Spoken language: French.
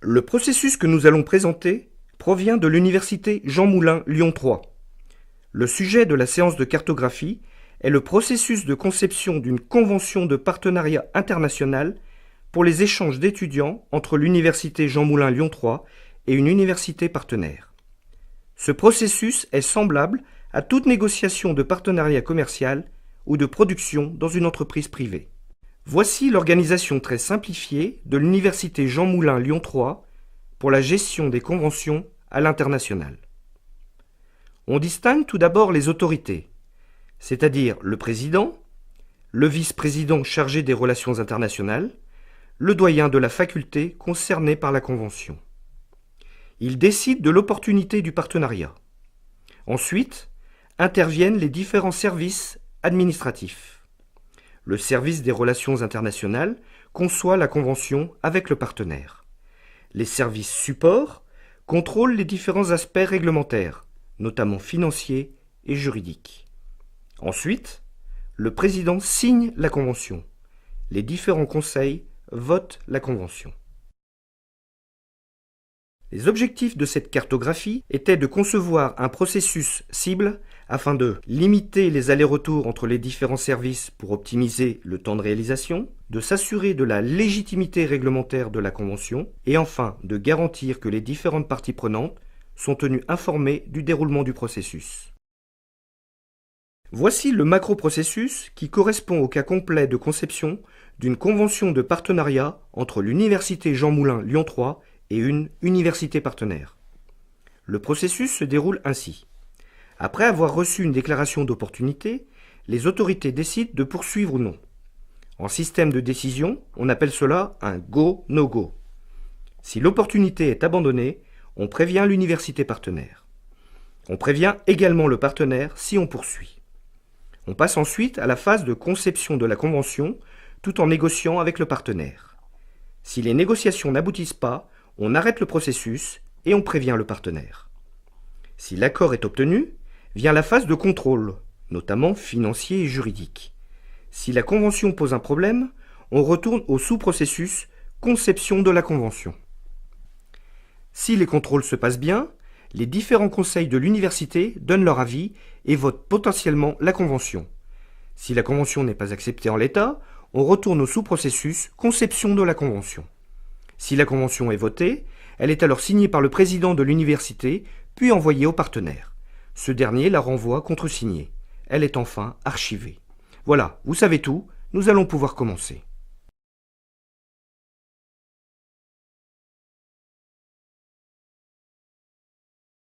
Le processus que nous allons présenter provient de l'université Jean Moulin Lyon 3. Le sujet de la séance de cartographie est le processus de conception d'une convention de partenariat international pour les échanges d'étudiants entre l'université Jean Moulin Lyon 3 et une université partenaire. Ce processus est semblable à toute négociation de partenariat commercial ou de production dans une entreprise privée. Voici l'organisation très simplifiée de l'université Jean Moulin Lyon 3 pour la gestion des conventions à l'international. On distingue tout d'abord les autorités, c'est-à-dire le président, le vice-président chargé des relations internationales, le doyen de la faculté concernée par la convention. Il décide de l'opportunité du partenariat. Ensuite, interviennent les différents services administratifs. Le service des relations internationales conçoit la convention avec le partenaire. Les services supports contrôlent les différents aspects réglementaires, notamment financiers et juridiques. Ensuite, le président signe la convention. Les différents conseils votent la convention. Les objectifs de cette cartographie étaient de concevoir un processus cible afin de limiter les allers-retours entre les différents services pour optimiser le temps de réalisation, de s'assurer de la légitimité réglementaire de la convention et enfin de garantir que les différentes parties prenantes sont tenues informées du déroulement du processus. Voici le macro-processus qui correspond au cas complet de conception d'une convention de partenariat entre l'université Jean Moulin Lyon 3 et une université partenaire. Le processus se déroule ainsi. Après avoir reçu une déclaration d'opportunité, les autorités décident de poursuivre ou non. En système de décision, on appelle cela un go-no-go. Si l'opportunité est abandonnée, on prévient l'université partenaire. On prévient également le partenaire si on poursuit. On passe ensuite à la phase de conception de la convention tout en négociant avec le partenaire. Si les négociations n'aboutissent pas, on arrête le processus et on prévient le partenaire. Si l'accord est obtenu, vient la phase de contrôle, notamment financier et juridique. Si la convention pose un problème, on retourne au sous-processus conception de la convention. Si les contrôles se passent bien, les différents conseils de l'université donnent leur avis et votent potentiellement la convention. Si la convention n'est pas acceptée en l'état, on retourne au sous-processus conception de la convention. Si la convention est votée, elle est alors signée par le président de l'université, puis envoyée au partenaire. Ce dernier la renvoie contre-signée. Elle est enfin archivée. Voilà, vous savez tout, nous allons pouvoir commencer.